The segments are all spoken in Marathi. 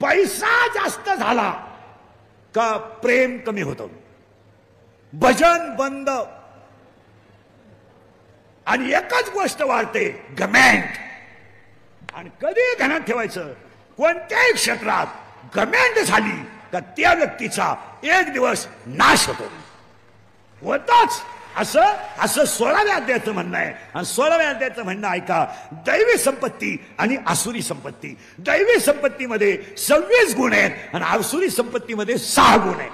पैसा जास्त झाला का प्रेम कमी होतं, भजन बंद, आणि एकच गोष्ट वाढते, घमंड. आणि कधी ध्यानात ठेवायचं, कोणत्याही क्षेत्रात घमंड झाली का त्या व्यक्तीचा एक दिवस नाश होतो, होताच. असं असं 16व्या अध्यायाचं म्हणणं आहे. आणि 16व्या अध्यायाचं म्हणणं ऐका, दैवी संपत्ती आणि आसुरी संपत्ती. दैवी संपत्तीमध्ये 26 गुण आहेत आणि आसुरी संपत्तीमध्ये 6 गुण आहेत.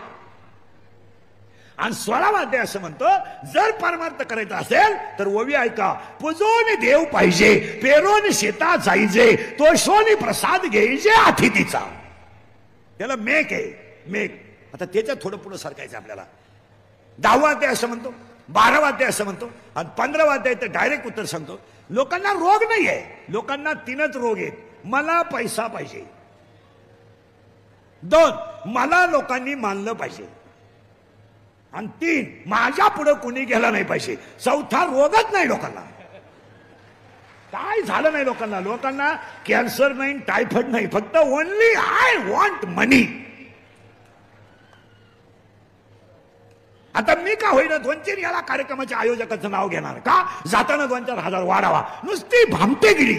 आणि 16वा अध्याय असं म्हणतो, जर परमार्थ करायचा असेल तर ओवी ऐका, पुजोन देव पाहिजे, पेरोन शेता जाईजे, तो शोनी प्रसाद घेईजे अतिथीचा. त्याला मेक आहे, मेक. आता त्याच्यात थोडं पुढे सरकायचं आपल्याला. 10वा अध्याय असं म्हणतो, 12वा अध्याय असं म्हणतो, आणि 15वा अध्याय तर डायरेक्ट उत्तर सांगतो. लोकांना रोग नाही आहे, लोकांना 3च रोग आहेत. मला पैसा पाहिजे, 2 मला लोकांनी मानलं पाहिजे, आणि 3 माझ्या पुढे कोणी गेला नाही पाहिजे. 4था रोगच नाही लोकांना. काय झालं नाही लोकांना, लोकांना कॅन्सर नाही, टायफॉइड नाही, फक्त ओनली आय वॉन्ट मनी. आता मी का होईना 2-4 याला कार्यक्रमाच्या आयोजकाचं नाव घेणार का, जाताना 2-4 हजार वाढावा, नुसती भामटेगिरी.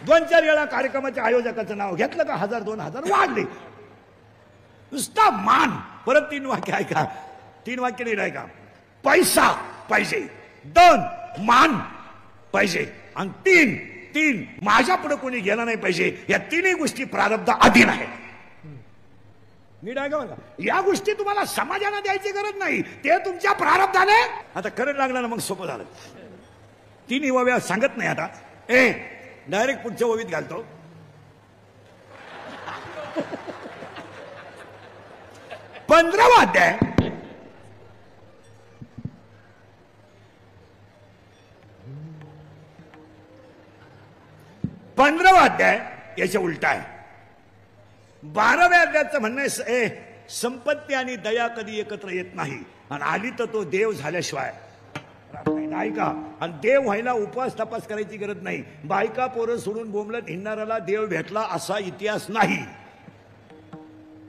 2-4 वेळा कार्यक्रमाच्या आयोजकाचं नाव घेतलं का 1000-2000 वाढले, नुसता मान. परत 3 वाक्य ऐका, 3 वाक्य नाही ऐका. पैसा पाहिजे, 2 मान पाहिजे, आणि 3 माझ्या पुढे कोणी गेला नाही पाहिजे. या 3ही गोष्टी प्रारब्ध अधीन आहेत. नीट ऐका बघा, या गोष्टी तुम्हाला समाजाला द्यायची गरज नाही, ते तुमच्या प्रारब्धाने. आता करंट लागला ना, मग सोपं झालं. 3 ओव्या सांगत नाही आता, डायरेक्ट पुढच्या ओवीत घालतो. 15वा अध्याय, 15वा अध्याय याच्या उलटा आहे. 12व्या अध्यायाचं म्हणणं आहे, संपत्ती आणि दया कधी एकत्र येत नाही, आणि आली तर तो देव झाल्याशिवाय नाही का. आणि देव व्हायला उपवास तपास करायची गरज नाही. बायका पोरं सोडून बोंबलत हिंडणाऱ्याला देव भेटला असा इतिहास नाही.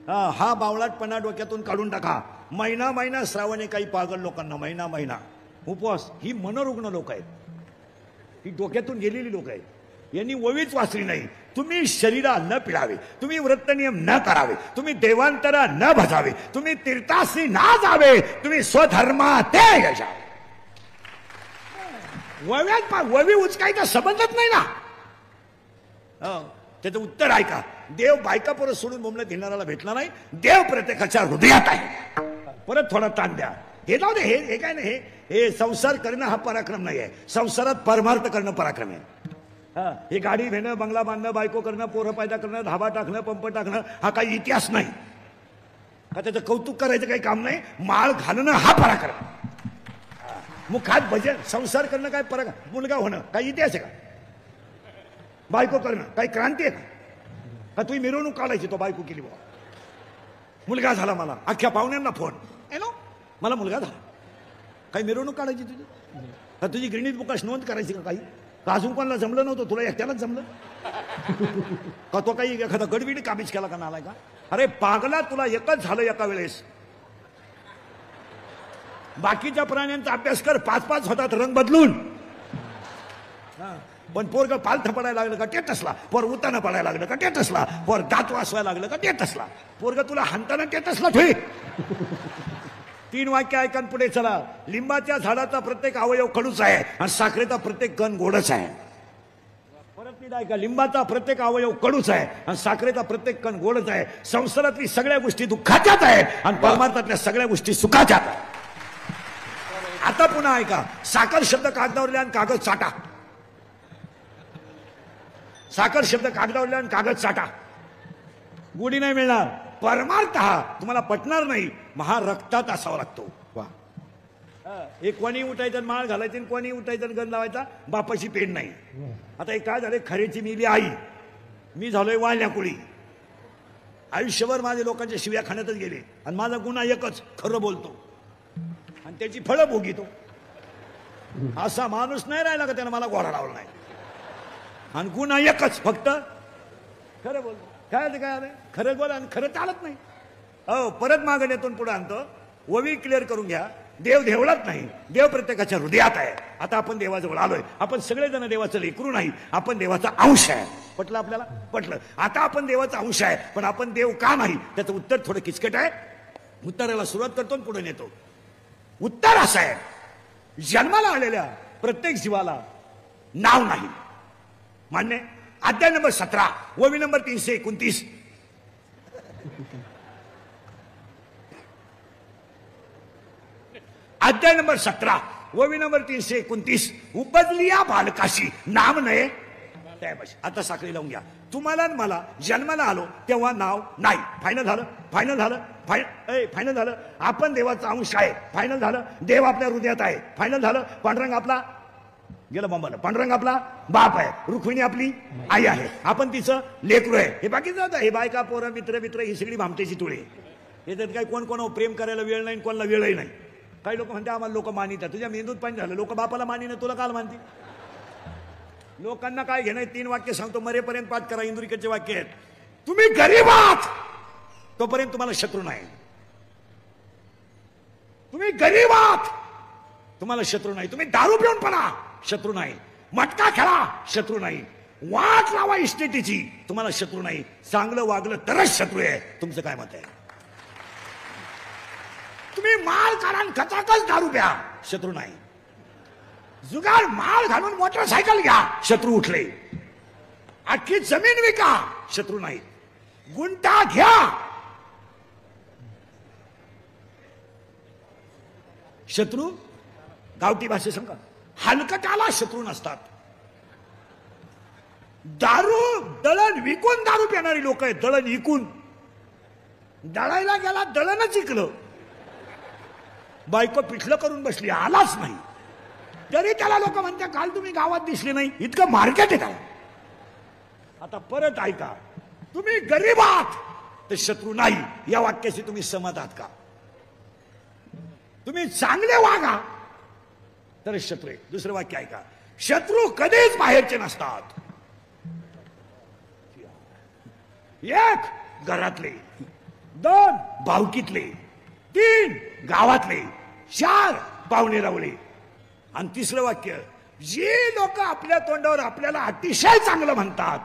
हा बावळाटपणा डोक्यातून काढून टाका. महिना श्रावण आहे काही पागल लोकांना, महिना उपवास. ही मनोरुग्ण लोक आहेत, ही डोक्यातून गेलेली लोक आहेत. यांनी ओवीच वाचली नाही. तुम्ही शरीरा न पिळावे, तुम्ही व्रतनियम न करावे, तुम्ही देवांतरा न भजावे, तुम्ही तीर्थासी ना जावे, तुम्ही स्वधर्मा ते यशावे. ववी उचकायचा संबंधच नाही ना. त्याचं उत्तर ऐका, देव बायका परत सोडून बोंबलत घेणाऱ्याला भेटला नाही, देव प्रत्येकाच्या हृदयात आहे. परत थोडा ताण द्या. हे जाऊ दे, हे काय नाही, हे संसार करणं हा पराक्रम नाही आहे, संसारात परमार्थ करणं पराक्रम आहे. हे गाडी घेणं, बंगला बांधणं, बायको करणं, पोरं पैदा करणं, धाबा टाकणं, पंप टाकणं हा काही इतिहास नाही. का त्याचं कौतुक करायचं काही काम नाही. माळ घालणं हा पराक्रम. मुखात भजन, संसार करणं काय पराक्रम. मुलगा होणं काही इतिहास आहे का. बायको करणं काही क्रांती आहे का तुम्ही मिरवणूक काढायची, तो बायको केली बाबा, मुलगा झाला मला, अख्ख्या पाहुण्यांना फोन, हॅलो मला मुलगा झाला, काही मिरवणूक काढायची तुझी का, तुझी गिरणीत बुकाश नोंद करायची का, काही का अजून कोणाला जमलं नव्हतं, तुला एकट्यालाच जमलं का, तो काही एखादा गडबिडी काबीज केला का नालाय का. अरे पागला, तुला एकच झालं एका वेळेस. बाकीच्या प्राण्यांचा अभ्यास कर, 5-5 होतात रंग बदलून. पण पोरग पालथ पडायला लागलं का टेटसला, पोर उताना पडायला लागलं का टेटसला, पोर दात वाचवायला लागलं का टेटसला, पोरग तुला हाणताना टेटसला ठेवी. 3 वाक्य ऐकून पुढे चला. लिंबाच्या झाडाचा प्रत्येक अवयव कडूच आहे आणि साखरेचा प्रत्येक कण गोडच आहे. परत नीट ऐका, लिंबाचा प्रत्येक अवयव कडूच आहे आणि साखरेचा प्रत्येक कण गोडच आहे. संसारातली सगळ्या गोष्टी दुःखाच्याच आहेत आणि परमार्थातल्या सगळ्या गोष्टी सुखाच्याच आहेत. आता पुन्हा ऐका, साखर शब्द कागदावर लिहा आणि कागद चाटा. साखर शब्द कागदावर लिहा आणि कागद चाटा. गोडी नाही मिळणार. परमार्थ हा तुम्हाला पटणार नाही, महारक्तात असावा लागतो. वा, एक कोणी उठायचं माळ घालायची, कोणी उठायचं गण लावायचा, बापाची पेन नाही. आता एक काय झाले, खरेची मिली आई, मी झालोय वाळण्याकुळी. आयुष्यभर माझे लोकांच्या शिव्या खाण्यातच गेले आणि माझा गुन्हा एकच, खरं बोलतो आणि त्याची फळं भोगितो. असा माणूस नाही राहिला का त्यानं मला घोडा लावला नाही. आणि गुन्हा एकच, फक्त खरं बोल. काय खरं बोल आणि खरं चालत नाही. परत मागं नेतून पुढे आणतो. ओवी क्लिअर करून घ्या. देव देवळात नाही, देव प्रत्येकाच्या हृदयात आहे. आता आपण देवाजवळ आलोय. आपण सगळेजण देवाचं लेकरू नाही, आपण देवाचा अंश आहे. पटलं आपल्याला? पटलं. आता आपण देवाचा अंश आहे, पण आपण देव का नाही त्याचं उत्तर थोडं किचकट आहे. उत्तराला सुरुवात करतो पुढे नेतो. उत्तर असं आहे, जन्माला आलेल्या प्रत्येक जीवाला नाव नाही. मान्य? अध्याय नंबर 17 ओवी नंबर 329. अध्याय नंबर 17 ओवी नंबर 329. उपजलिया बालकाशी नाम नये त्यापाशी. आता साखळी लावून घ्या. तुम्हाला मला जन्माला आलो तेव्हा नाव नाही. फायनल झालं? फायनल झालं? फायनल झालं. आपण देवाचा अंश आहे. फायनल झालं. देव आपल्या हृदयात आहे. फायनल झालं. पांडुरंग आपला गेला बॉम्बाला. पांडुरंग आपला बाप आहे. रुक्मिणी आपली आई आहे. आपण तिचं लेकरू आहे. हे बाकी जात हे बायका पोरं मित्र मित्र ही सगळी भामटेची टोळी. याच्यात काही कोण कोण प्रेम करायला वेळ नाही, कोणाला वेळही नाही. काही लोक म्हणते आम्हाला लोक मानितात. तुझ्या मेंदूत पाणी झालं. लोक बापाला मानी ना तुला काल मानते? लोकांना काय घेणं? 3 वाक्य सांगतो, मरेपर्यंत पाठ करा. इंदुरीकडचे वाक्य आहेत. तुम्ही गरीब आहात तोपर्यंत तुम्हाला शत्रू नाही. तुम्ही गरीब आहात तुम्हाला शत्रू नाही. तुम्ही दारू पिऊन पडा शत्रू नाही. मटका खेळा शत्रू नाही. वाट लावा इस्टेटीची तुम्हाला शत्रू नाही. चांगलं वागलं तरच शत्रू आहे. तुमचं काय मत आहे? तुम्ही माल काढा खचाखच दारू प्या शत्रू नाही. जुगार माल घालून मोटरसायकल घ्या शत्रू उठले. अख्खी जमीन विका शत्रू नाही. गुंटा घ्या शत्रू. गावठी भाषे सांगा हलकटाला शत्रू नसतात. दारू दळण विकून दारू पिणारी लोक आहेत. दळण विकून. दळायला गेला दळणच विकलं. बायको पिठलं करून बसली, आलाच नाही तरी त्याला लोक म्हणतात काल तुम्ही गावात दिसले नाही. इतकं मार्केट आहे त्याला. आता परत ऐका, तुम्ही गरीब आहात तर शत्रू नाही. या वाक्याशी तुम्ही सहमत आहात का? तुम्ही चांगले वागा तर शत्रू आहे. दुसरं वाक्य ऐका, शत्रू कधीच बाहेरचे नसतात. 1 घरातले, 2 भावकीतले, 3 गावातले, 4 पाहुणे रावळे. आणि 3रं वाक्य, जी लोक आपल्या तोंडावर आपल्याला अतिशय चांगलं म्हणतात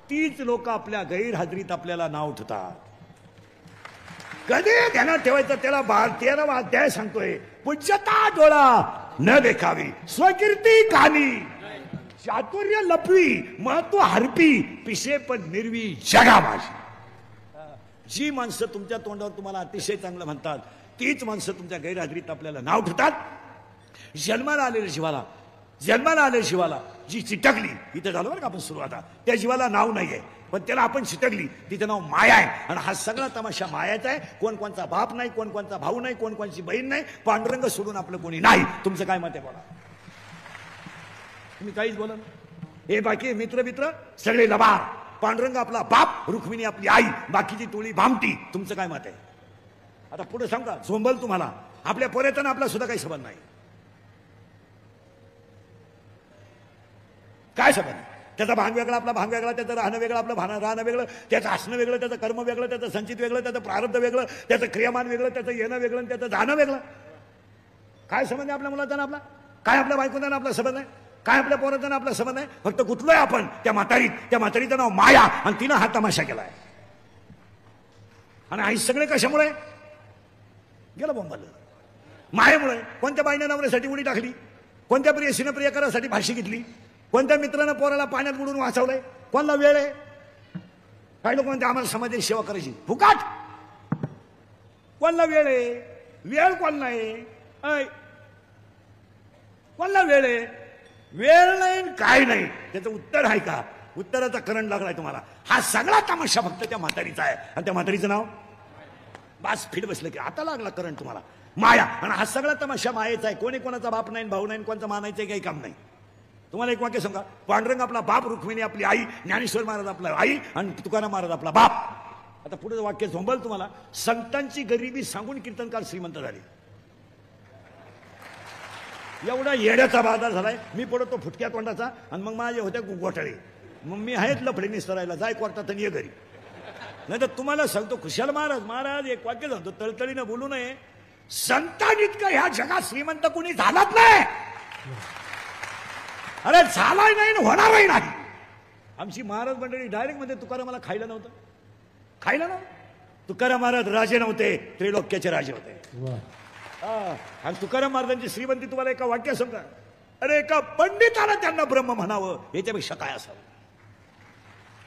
तीच लोक आपल्या गैरहजेरीत आपल्याला नाव ठेवतात. कधी ध्यानात ठेवायचं त्याला 13वा अध्याय सांगतोय. पूज्यता डोळा न देखावी, स्वकीर्ती कानी, चातुर्य लपवी, महत्व हरपी, पिशे पण निर्वी जगा माझी. जी माणसं तुमच्या तोंडावर तुम्हाला अतिशय चांगलं म्हणतात तीच माणसं तुमच्या गैरहजेरीत आपल्याला नाव ठेवतात. जन्माला आलेल्या शिवाला जी चिटकली, इथं झालं बरं का आपण सुरुवात, त्या जीवाला नाव नाहीये पण त्याला आपण चिटकली, तिचं नाव माया आहे. आणि हा सगळा तमाशा मायाचा आहे. कोण कोणचा बाप नाही, कोण कोणचा भाऊ नाही, कोण कोणची बहीण नाही. पांडुरंग सोडून आपलं कोणी नाही. तुमचं काय मत आहे बोला? तुम्ही काहीच बोला. हे बाकी मित्र सगळे लबार. पांडुरंग आपला बाप, रुक्मिणी आपली आई, बाकीची टोळी भामटी. तुमचं काय मत आहे? आता पुढे सांगा, झोंबल तुम्हाला. आपल्या पर्यटन आपला सुद्धा काही संबंध नाही. काय संबंध? त्याचा भाग वेगळा, आपला भाग वेगळा, त्याचं राहणं वेगळं, आपलं राहणं वेगळं, त्याचं असणं वेगळं, त्याचं कर्म वेगळं, त्याचं संचित वेगळं, त्याचं प्रारब्ध वेगळं, त्याचं क्रियामान वेगळं, त्याचं येणं वेगळं, त्याचं जाणं वेगळं. काय संबंध आहे आपल्या मुलाचा आपला? काय आपल्या बायकोचा आपला संबंध आहे? काय आपल्या पोराचा आपला संबंध आहे? फक्त गुंतलोय आपण त्या म्हातारीचं नाव माया आणि तिनं हा तमाशा केलाय. आणि आई सगळे कशामुळे गेलं बोंबाला? मायेमुळे. कोणत्या बाईने नवऱ्यासाठी उडी टाकली? कोणत्या प्रियसीनं प्रियकरासाठी फाशी घेतली? कोणत्या मित्रानं पोराला पाण्यात बुडून वाचवलंय? कोणाला वेळ आहे? काही लोक म्हणते आम्हाला समाजाची सेवा करायची, फुकाट. कोणाला वेळ आहे? वेळ कोण नाही. कोणाला वेळ आहे? वेळ नाही काय नाही. त्याचं उत्तर आहे का? उत्तराचा करंट लागलाय तुम्हाला. हा सगळा तमाशा फक्त त्या म्हातारीचा आहे. आणि त्या म्हातारीचं नाव बास फिट बसलं की आता लागला करंट तुम्हाला. माया. आणि हा सगळा तमाशा मायेचा आहे. कोणी कोणाचा बाप नाही, भाऊ नाही, कोणाचा मानायचं काही काम नाही. तुम्हाला एक वाक्य सांगा, पांडुरंग आपला बाप, रुक्मिणी आपली आई, ज्ञानेश्वर महाराज आपला आई आणि तुकाराम महाराज आपला बाप. आता पुढे वाक्य झोंबल तुम्हाला. संतांची गरिबी सांगून कीर्तनकार श्रीमंत झाले. एवढा येड्याचा बाजार झालाय. मी पडतो फुटक्या तोंडाचा आणि मग माझे होत्या गोठाळे. मग मी आहेत लफडे निस्तरायला, जाय कोर्टात आणि ये घरी. नाही तर तुम्हाला सांगतो खुशाल महाराज, महाराज एक वाक्य सांगतो, तळतळीनं बोलू नये. संतांइतकं ह्या जगात श्रीमंत कुणी झालाच नाही. अरे झालाय नाही होणारही नाही. आमची महाराज मंडळी डायरेक्ट मध्ये तुकारामाला खायला नव्हतं, खायला नव्हतं. तुकाराम महाराज राजे नव्हते, त्रैलोक्याचे राजे होते. आणि तुकाराम महाराजांची श्रीमंती तुम्हाला एका वाक्य समजा. अरे एका पंडितानं त्यांना ब्रह्म म्हणावं याच्यापेक्षा काय असावं.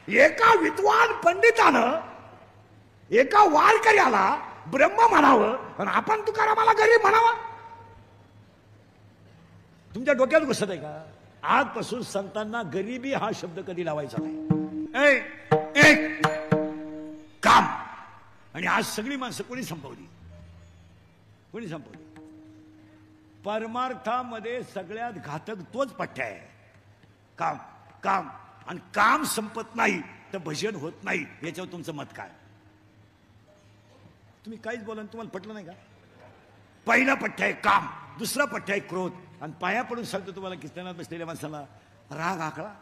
एका विद्वान पंडितानं एका वारकऱ्याला ब्रह्म म्हणावं आणि आपण तुकारामाला गरीब म्हणावं. तुमच्या डोक्यात घुसत आहे का? आजपासून संतांना गरिबी हा शब्द कधी लावायचा नाही. एक काम. आणि आज सगळी माणसं कोणी संपवली? कोणी संपवली? परमार्थामध्ये सगळ्यात घातक तोच पठ्य आहे, काम. काम आणि काम संपत नाही तर भजन होत नाही. याच्यावर तुमचं मत काय? तुम्ही काहीच बोला, तुम्हाला पटलं नाही का? पहिला पठ्य आहे काम, दुसरा पठ्य आहे क्रोध. आणि पाया पडून सांगतो तुम्हाला, कीर्तनात बसलेल्या माणसाला राग आखळा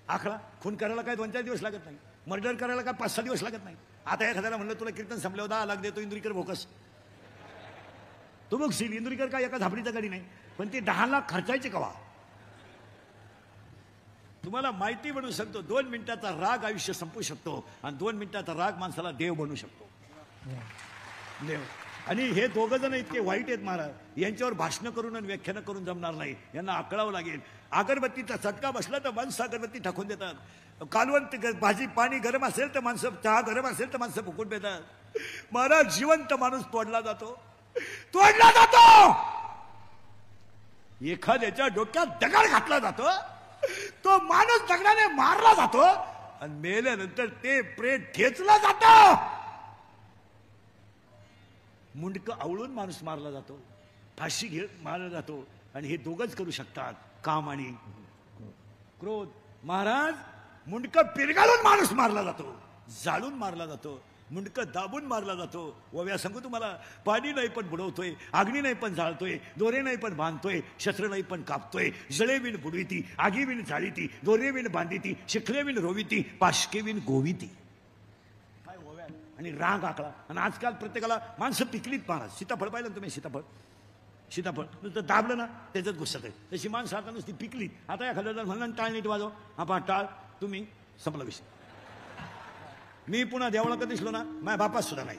आखळा. खून करायला काय 2-4 दिवस लागत नाही, मर्डर करायला काय 5-6 दिवस लागत नाही. आता एखाद्याला म्हणलं तुला कीर्तन संपल्यावर 10 लाख देतो इंदुरीकर भोकस, तू बघशील इंदुरीकर काय एका झापडीचा गाडी नाही, पण ते 10 लाख खर्चायचे कवा? तुम्हाला माहिती बनवू शकतो, 2 मिनिटाचा राग आयुष्य संपू शकतो आणि 2 मिनिटाचा राग माणसाला देव बनवू शकतो. देव. आणि हे दोघं जण इतके वाईट आहेत महाराज, यांच्यावर भाषण करून आणि व्याख्यानं करून जमणार नाही. यांना आकळावं लागेल. अगरबत्तीचा चटका बसला तर माणसं अगरबत्ती टाकून देतात. कालवंत भाजी पाणी गरम असेल तर माणसं, चहा गरम असेल तर माणसं फुकून देतात. महाराज जिवंत माणूस तोडला जातो, तोडला जातो. एखाद्याच्या डोक्यात दगड घातला जातो, तो माणूस दगडाने मारला जातो आणि मेल्यानंतर ते प्रेत ठेचलं जातं. मुंडक आवळून माणूस मारला जातो, फाशी घेऊन मारला जातो. आणि हे दोघंच करू शकतात, काम आणि क्रोध. महाराज मुंडक पिरगाळून माणूस मारला जातो, जाळून मारला जातो, मुंडक दाबून मारला जातो. ओव्या सांगू तुम्हाला, पाणी नाही पण बुडवतोय, अग्नी नाही पण जाळतोय, दोरे नाही पण बांधतोय, शस्त्र नाही पण कापतोय. जळे विण बुडविती, आगी विण जाळीती, दोरे विण बांधिती, शिखरे विण रोविती, पाशके विण गोविती. आणि राग आकळा. आणि आजकाल प्रत्येकाला माणसं पिकलीत. महाराज सीताफळ पाहिलं ना तुम्ही? सीताफळ सीताफळ नुसतं दाबलं ना त्याच्यात घुसत आहे. तशी माणसं आता नुसती पिकली. आता एखाद्याला म्हणलं टाळ नीट वाजव, हा पहा टाळ, तुम्ही संपला विषय. मी पुन्हा देवळा कधी दिसलो ना, माझ्या बापात सुद्धा नाही.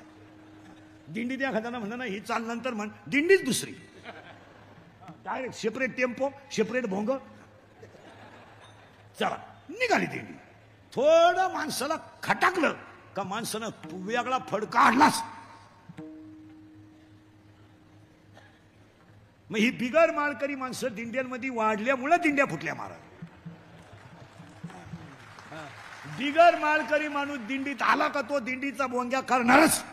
दिंडीत एखाद्याला म्हणलं ना ही चाल नंतर म्हण, दिंडीच दुसरी. डायरेक्ट सेपरेट टेम्पो, सेपरेट भोंग, चला निघाली दिंडी. थोडं माणसाला खटाकलं का माणसानं वेगळा फड काढलाच. मग ही बिगर माळकरी माणसं दिंड्यांमध्ये वाढल्यामुळे दिंड्या फुटल्या. महाराज बिगर माळकरी माणूस दिंडीत आला का तो दिंडीचा बोंग्या करणारच.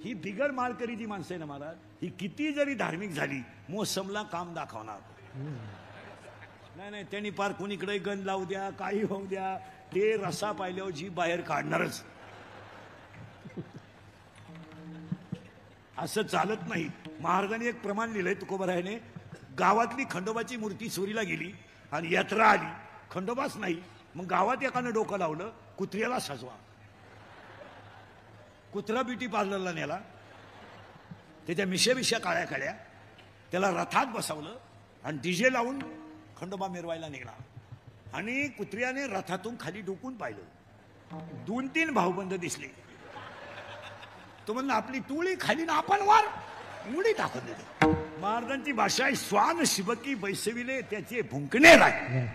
ही बिगर माळकरी जी माणसं आहे ना महाराज, ही किती जरी धार्मिक झाली मोसमला काम दाखवणार नाही. नाही त्यांनी पार कुणीकडे गण लावू द्या, काही होऊ द्या, ते रसा पाहिल्यावर जी बाहेर काढणारच. असं चालत नाही. महाराजांनी एक प्रमाण लिहिलंय तुकोबरायाने, गावातली खंडोबाची मूर्ती चोरीला गेली आणि यात्रा आली, खंडोबाच नाही. मग गावात एकानं डोकं लावलं, कुत्र्याला सजवा. कुत्रा ब्युटी पार्लरला नेला, त्याच्या मिश्या काळ्या काळ्या, त्याला रथात बसवलं आणि डीजे लावून खंडोबा मिरवायला निघाला. आणि कुत्र्याने रथातून खाली डोकून पाहिलं, 2-3 भाऊबंद दिसले. तो म्हणला आपली टोळी खाली ना आपण वर मुडी टाकून देतो. महाराजांची भाषा आहे, श्वान शिबकी बैसविले त्याचे भुंकणे राय.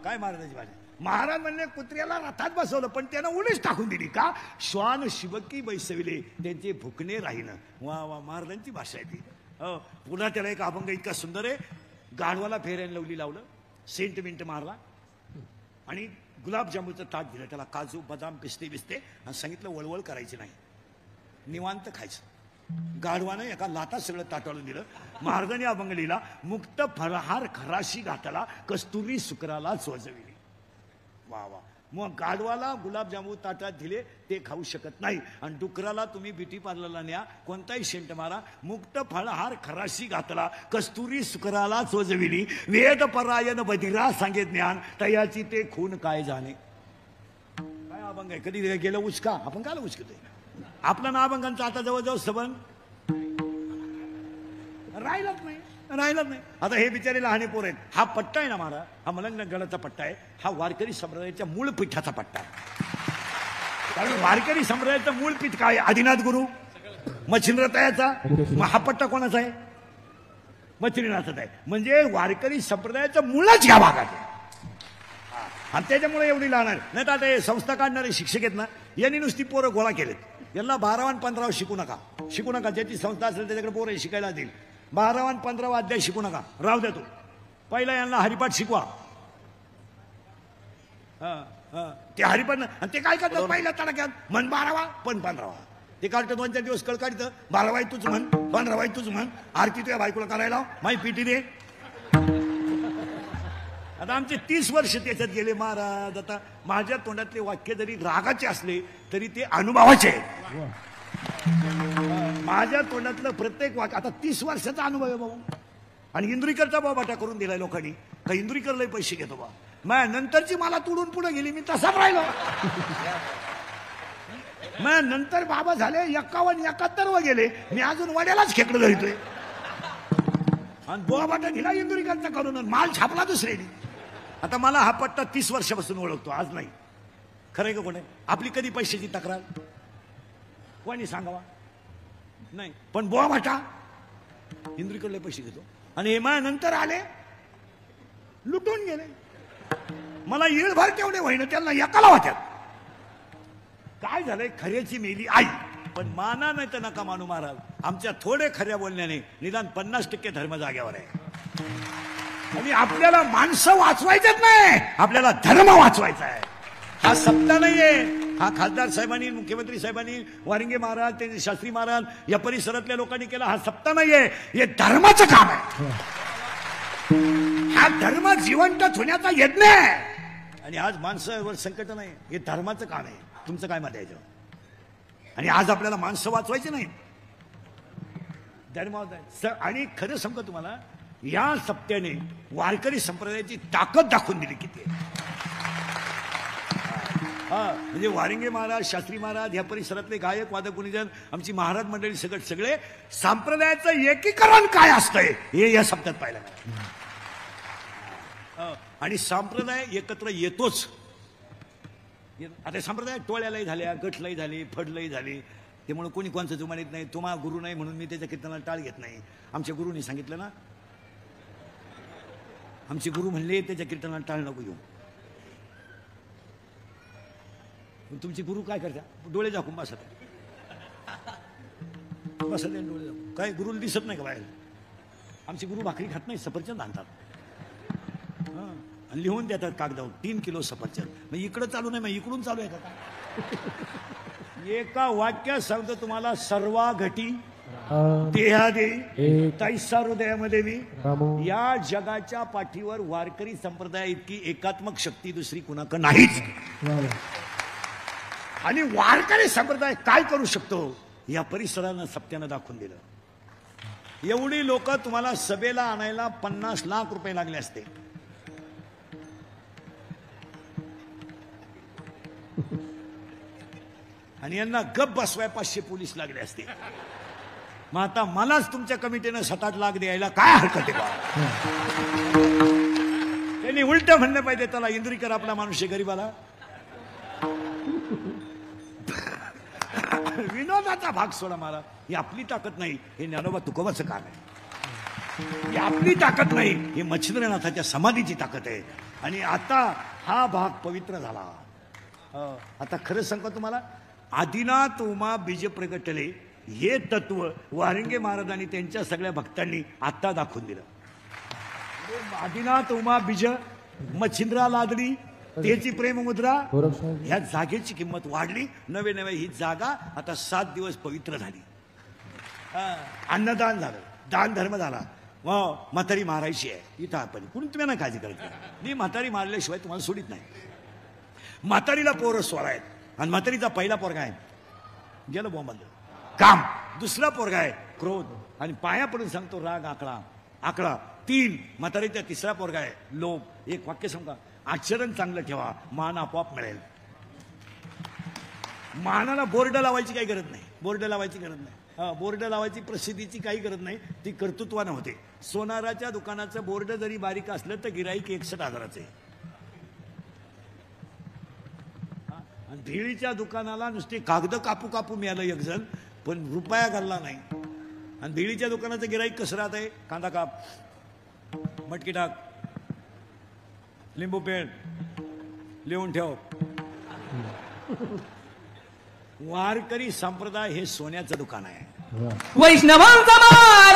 काय महाराजांची भाषा? महाराज म्हणले कुत्र्याला रथात बसवलं पण त्यानं उडीच टाकून दिली का? श्वान शिबकी बैसविले त्यांचे भुंकणे राहीन. वा वा, महाराजांची भाषा आहे ती. पुन्हा त्याला एक अभंग इतका सुंदर आहे, गाढवाला फेऱ्यान लवली लावलं, सेंट मिंट मारला आणि गुलाबजामुनचं ताट दिलं त्याला, काजू बदाम पिस्ते बिस्ते, आणि सांगितलं वळवळ करायची नाही, निवांत खायचं. गाढवानं एका लातात सगळं ताटाळून दिलं. महाराजांनी अभंग लिहिला, मुक्त फरहार खराशी घातला, कस्तुरी सुकराला चोजविली. वा वा. मग गाढवाला गुलाबजामू ताटात दिले ते खाऊ शकत नाही. आणि डुकराला तुम्ही ब्युटी पार्लरला न्या, कोणताही शेंट मारा, मुक्त फळहार खराशी घातला, कस्तुरी सुकराला चोजविली, वेद परायण बधिरा सांगे ज्ञान, तयाची ते खून काय जाणे. काय अभंग आहे, कधी गेलं उचका, आपण काय उचकतोय. आपला ना अभंगांचा आता जवळजवळ सबंध राहिलाच नाही. आता हे बिचारे लहाने पोर आहेत. हा पट्टा आहे ना मारा, हा मलंगगडाचा पट्टा आहे, हा वारकरी संप्रदायाच्या मूळ पीठाचा पट्टा आहे. कारण वारकरी संप्रदायाचं मूळ पीठ काय, आदिनाथ गुरु, मच्छिंद्रतायाचा. मग हा पट्टा कोणाचा आहे, मच्छिंद्रनाथाचा आहे. म्हणजे वारकरी संप्रदायाचं मूळच या भागात आहे. आणि त्याच्यामुळे एवढी लहान आहे. नाही तर आता हे संस्था काढणारे शिक्षक आहेत ना, यांनी नुसती पोरं गोळा केलेत. यांना 12 आणि 15 शिकू नका. ज्याची संस्था असेल त्याच्याकडे पोरं शिकायला देईल. 12 आणि 15 अध्याय शिकू नका, राहू द्या. तो पहिला यांना हरिपाठ शिकवा. ते हरिपाठ, आणि ते काय करतात, पहिल्या तडक्यात म्हण 12वा पण 15वा. ते काढतं 2-4 दिवस कळ काढतं. 12वाई तूच म्हण, 15वाई तूच म्हण, आरती तुझ्या बायकोला करायला माही पिटी दे. आता आमचे 30 वर्ष त्याच्यात गेले महाराज. आता माझ्या तोंडातले वाक्य जरी रागाचे असले तरी ते अनुभवाचे आहेत. माझ्या तोंडातलं प्रत्येक वाक्य आता 30 वर्षाचा अनुभव आहे भाऊ. आणि इंद्रिकरचा बाटा करून दिलाय लोकांनी, का इंद्रिकरला पैसे घेतो बा. मग नंतरची मला तुडून पुढे गेली, मी तसाच राहिलो. मग नंतर बाबा झाले 51-71 वर गेले, मी अजून वड्यालाच खेकडं धरतोय. आणि बाटा दिला इंद्रिकरचा करून, माल छापला दुसऱ्याने. आता मला हा पट्टा 30 वर्षापासून ओळखतो, आज नाही. खरंय का कोणी आपली कधी पैशाची तक्रार कोणी सांगावा नाही. पण बुवा भाटा इंद्रिकडले पैसे घेतो. आणि हेमा नंतर आले लुटून गेले. मला येळभर तेवढे होईना, त्यांना एकाला वाटत. काय झालंय, खऱ्याची मेली आई. पण माना नाही तर नका मानू महाराज. आमच्या थोडे खऱ्या बोलण्याने निदान 50% धर्म जाग्यावर आहे. आणि आपल्याला माणसं वाचवायचंच नाही, आपल्याला धर्म वाचवायचा आहे. हा सत्ता नाहीये. हा खासदार साहेबांनी, मुख्यमंत्री साहेबांनी, वारिंगे महाराज, ते शास्त्री महाराज, या परिसरातल्या लोकांनी केला. हा सत्ता नाहीये, हे धर्माचं काम आहे. हा धर्म जिवंत होण्याचा यज्ञ आहे. आणि आज माणसावर संकट नाही, हे धर्माचं काम आहे. तुमचं काय मत आहे याच्यावर? आणि आज आपल्याला माणसं वाचवायची नाही, धर्म. आणि खरं सांगतो तुम्हाला, या सप्त्याने वारकरी संप्रदायाची ताकद दाखवून दिली किती. म्हणजे वारिंगे महाराज, शास्त्री महाराज, या परिसरातले गायक, वादक, गुणीजन, आमची महाराज मंडळी, सगळे संप्रदायाचं एकीकरण काय असतंय हे या सप्त्यात पाहिलं. आणि संप्रदाय एकत्र येतोच. आता संप्रदाय टोळ्यालाही झाल्या, गटलाही झाले, फडलही झाले. त्यामुळे कोणी कोणचं जुमानीत नाही. तुम्हा गुरु नाही म्हणून मी त्याच्या कीर्तनाला टाळ घेत नाही. आमच्या गुरुनी सांगितलं ना, आमचे गुरु म्हणले त्याच्या कीर्तनाला टाळ नको घेऊ. तुमचे गुरु काय करता, डोळे झाकून बसत डोळे झाकून. काय गुरुला दिसत नाही का बाहेर? आमचे गुरु भाकरी खात नाही, सफरचंद आणतात. आणि लिहून देतात कागदावर 3 किलो सफरचंद. मग इकडं चालू नाही, मग इकडून चालू आहे का? एका वाक्यात सांगतो तुम्हाला, सर्वा घटी देहादे तैसा हृदयामध्ये मी. या जगाच्या पाठीवर वारकरी संप्रदाय इतकी एकात्मक शक्ती दुसरी कुणाकडे नाहीच. आणि वारकरी संप्रदाय काय करू शकतो या परिसरानं सप्त्यानं दाखवून दिलं. एवढी लोक तुम्हाला सभेला आणायला 50 लाख रुपये लागले असते. आणि यांना गप बसवाय 500 पोलीस लागले असते. मग आता मलाच तुमच्या कमिटीनं 7-8 लाख द्यायला काय हरकत आहे? त्यांनी उलट म्हणलं पाहिजे, त्याला इंद्रिकर आपला माणूस आहे, गरीबाला. विनोदाचा भाग सोडा मला. ही आपली ताकद नाही, हे ज्ञानोबा तुकोबाचं काम आहे. ही आपली ताकद नाही, ही मच्छिंद्रनाथाच्या समाधीची ताकद आहे. आणि आता हा भाग पवित्र झाला. आता खरं सांगतो तुम्हाला, आदिनाथ उमा बीज प्रगटले हे तत्व वारिंगे महाराजांनी त्यांच्या सगळ्या भक्तांनी आता दाखवून दिलं. आदिनाथ उमा बीज, मच्छिंद्रा लादली, त्याची प्रेममुद्रा, ह्या जागेची किंमत वाढली. नवे ही जागा आता 7 दिवस पवित्र झाली. अन्नदान झालं, दान धर्म झाला. म्हातारी मारायची आहे इथं आपण, कुणी तुम्ही नाही काळजी करायची. मी म्हातारी मारल्याशिवाय तुम्हाला सोडित नाही. म्हातारीला पोरं 16 आहेत आणि म्हातारीचा पहिला पोरगा आहे गेलं बोंबल काम, दुसरा पोरगा आहे क्रोध आणि पाया पडून सांगतो राग आकडा 3, म्हातारीचा तिसरा पोरगा आहे लोभ. एक वाक्य सांगा, आचरण चांगलं ठेवा, मान आपोआप मिळेल. मानाला बोर्ड लावायची काही गरज नाही, बोर्ड लावायची प्रसिद्धीची काही गरज नाही, ती कर्तृत्वानं होते. सोनाराच्या दुकानाचं बोर्ड जरी बारीक असलं तर गिराईक 61,000चे. आणि भेळीच्या दुकानाला नुसते कागद कापू मिळालं एक जण, पण रुपया घालला नाही. आणि भेळीच्या दुकानाचं गिराईक कसं राहत आहे, कांदा काप, मटकी टाक, लिंबू पेंड लिहून ठेव. वारकरी संप्रदाय हे सोन्याचं दुकान आहे. वैष्णवांचा मार